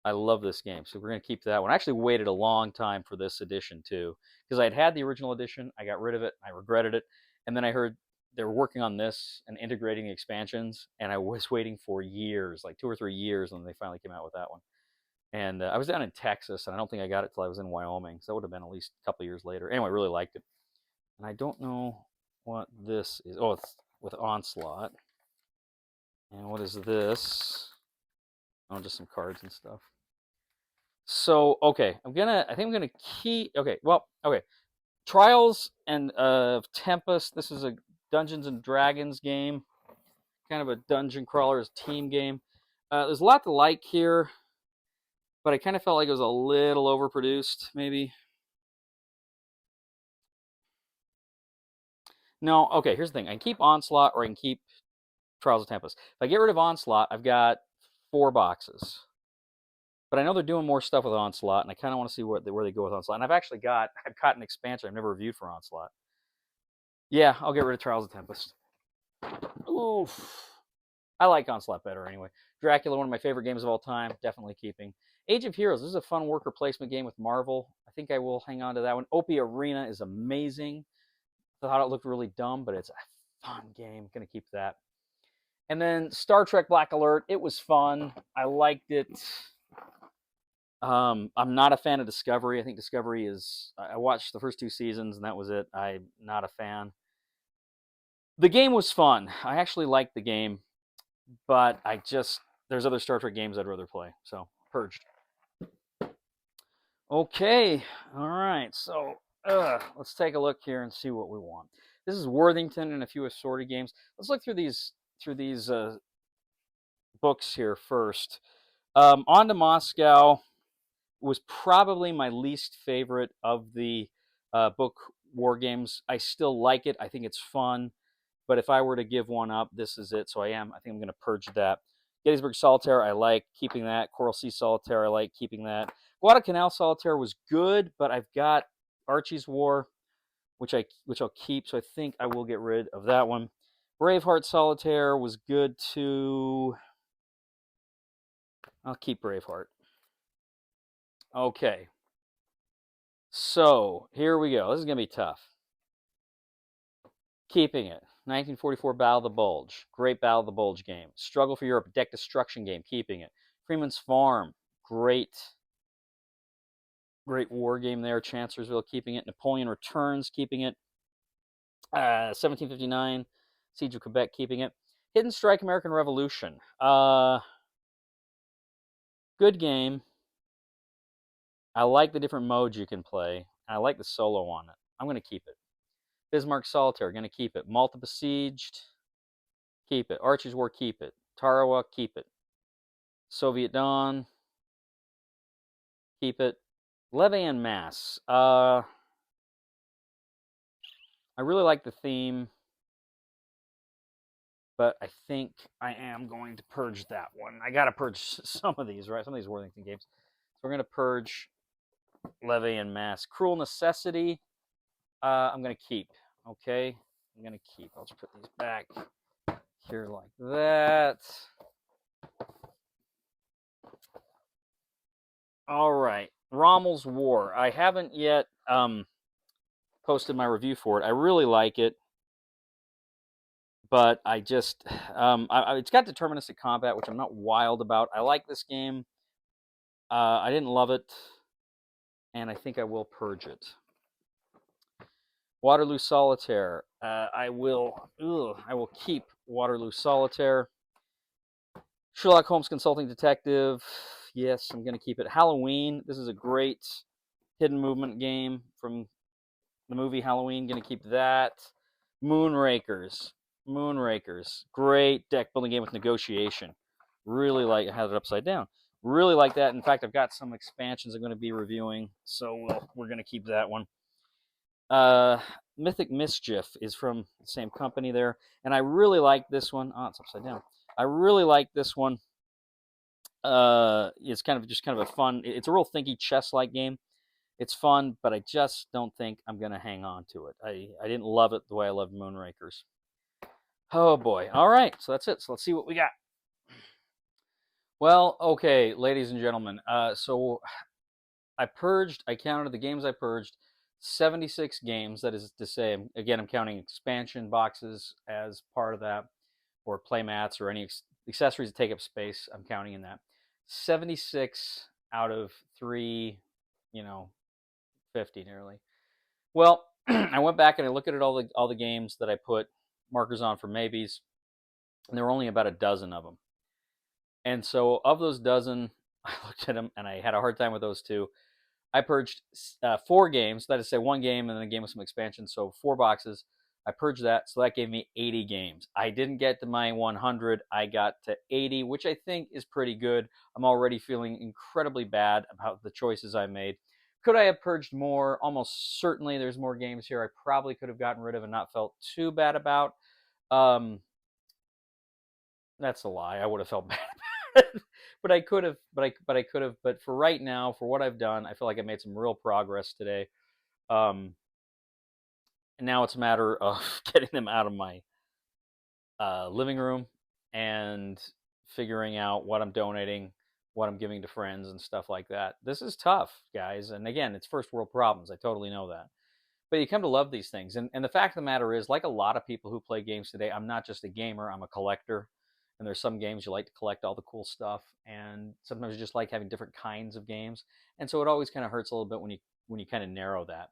I love this game, so we're going to keep that one. I actually waited a long time for this edition, too, because I'd had the original edition. I got rid of it. I regretted it. And then I heard they were working on this and integrating the expansions, and I was waiting for years, like 2 or 3 years, when they finally came out with that one. And I was down in Texas, and I don't think I got it till I was in Wyoming, so that would have been at least a couple years later. Anyway, I really liked it. And I don't know what this is. Oh, it's with Onslaught. And what is this? Oh, just some cards and stuff. So okay, I think I'm gonna keep. Okay, well, okay. Trials and of Tempest. This is a Dungeons and Dragons game, kind of a dungeon crawlers team game. There's a lot to like here, but I kind of felt like it was a little overproduced, maybe. No, okay. Here's the thing: I can keep Onslaught or I can keep Trials of Tempest. If I get rid of Onslaught, I've got 4 boxes. But I know they're doing more stuff with Onslaught, and I kind of want to see where they go with Onslaught. And I've got an expansion I've never reviewed for Onslaught. Yeah, I'll get rid of Trials of Tempest. Oof. I like Onslaught better anyway. Dracula, one of my favorite games of all time, definitely keeping. Age of Heroes, this is a fun worker placement game with Marvel. I think I will hang on to that one. Opie Arena is amazing. I thought it looked really dumb, but it's a fun game. Gonna keep that. And then Star Trek Black Alert, it was fun. I liked it. I'm not a fan of Discovery. I think Discovery is. I watched the first 2 seasons and that was it. I'm not a fan. The game was fun. I actually liked the game, but there's other Star Trek games I'd rather play. So Purged. Okay, all right. So let's take a look here and see what we want. This is Worthington and a few assorted games. Let's look through these books here first. On to Moscow was probably my least favorite of the book war games. I still like it. I think it's fun. But if I were to give one up, this is it. So I think I'm going to purge that. Gettysburg Solitaire, I like keeping that. Coral Sea Solitaire, I like keeping that. Guadalcanal Solitaire was good, but I've got Archie's War, which I'll keep. So I think I will get rid of that one. Braveheart Solitaire was good too. I'll keep Braveheart. Okay. So here we go. This is going to be tough. Keeping it. 1944 Battle of the Bulge. Great Battle of the Bulge game. Struggle for Europe. Deck Destruction game. Keeping it. Freeman's Farm. Great war game there. Chancellorsville. Keeping it. Napoleon Returns. Keeping it. 1759. Siege of Quebec. Keeping it. Hidden Strike American Revolution. Good game. I like the different modes you can play. I like the solo on it. I'm going to keep it. Bismarck Solitaire, going to keep it. Malta Besieged, keep it. Archie's War, keep it. Tarawa, keep it. Soviet Dawn, keep it. Levy Mass. I really like the theme, but I think I am going to purge that one. I got to purge some of these, right? Some of these Worthington games. So we're going to purge Levy Mass. Cruel Necessity, I'm going to keep. Okay, I'm going to keep. I'll just put these back here like that. All right, Rommel's War. I haven't yet posted my review for it. I really like it, but I just it's got deterministic combat, which I'm not wild about. I like this game. I didn't love it, and I think I will purge it. Waterloo Solitaire. I will keep Waterloo Solitaire. Sherlock Holmes Consulting Detective. Yes, I'm going to keep it. Halloween. This is a great hidden movement game from the movie Halloween. Going to keep that. Moonrakers. Great deck building game with negotiation. Really like. I had it upside down. Really like that. In fact, I've got some expansions I'm going to be reviewing, so we're going to keep that one. Mythic Mischief is from the same company there, and I really like this one. Oh, it's upside down. I really like this one. It's kind of a fun. It's a real thinky chess-like game. It's fun, but I just don't think I'm gonna hang on to it. I didn't love it the way I loved Moonrakers. Oh boy! All right, so that's it. So let's see what we got. Well, okay, ladies and gentlemen. So I counted the games I purged. 76 games. That is to say, again, I'm counting expansion boxes as part of that, or play mats, or any accessories that take up space. I'm counting in that. 76 out of 350 nearly. Well, I went back and I looked at all the games that I put markers on for maybes, and there were only about a dozen of them. And so of those dozen, I looked at them and I had a hard time with those two. I purged 4 games. That is, say, 1 game and then a game with some expansion. So 4 boxes. I purged that, so that gave me 80 games. I didn't get to my 100. I got to 80, which I think is pretty good. I'm already feeling incredibly bad about the choices I made. Could I have purged more? Almost certainly. There's more games here I probably could have gotten rid of and not felt too bad about. That's a lie. I would have felt bad. But I could have. But I could have. But for right now, for what I've done, I feel like I made some real progress today. And now it's a matter of getting them out of my living room and figuring out what I'm donating, what I'm giving to friends, and stuff like that. This is tough, guys. And again, it's first world problems. I totally know that. But you come to love these things. And the fact of the matter is, like a lot of people who play games today, I'm not just a gamer, I'm a collector. And there's some games you like to collect all the cool stuff. And sometimes you just like having different kinds of games. And so it always kind of hurts a little bit when you kind of narrow that.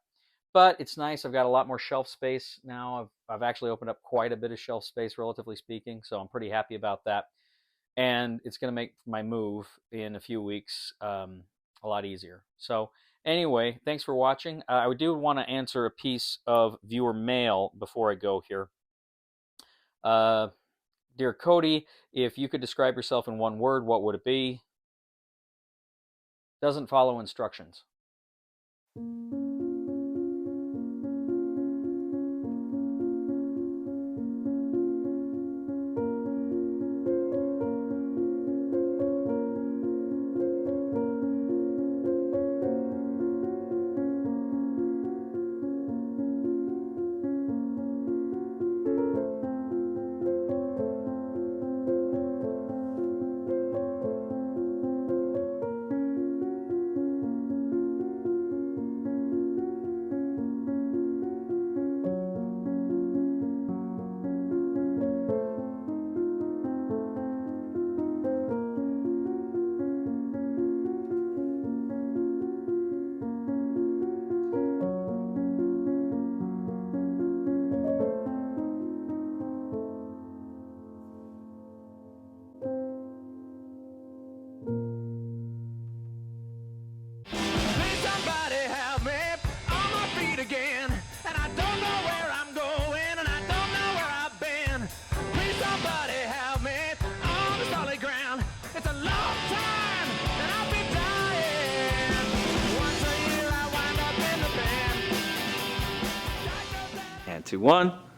But it's nice. I've got a lot more shelf space now. I've actually opened up quite a bit of shelf space, relatively speaking. So I'm pretty happy about that. And it's going to make my move in a few weeks a lot easier. So anyway, thanks for watching. I do want to answer a piece of viewer mail before I go here. Dear Cody, if you could describe yourself in one word, what would it be? Doesn't follow instructions. And 2, 1.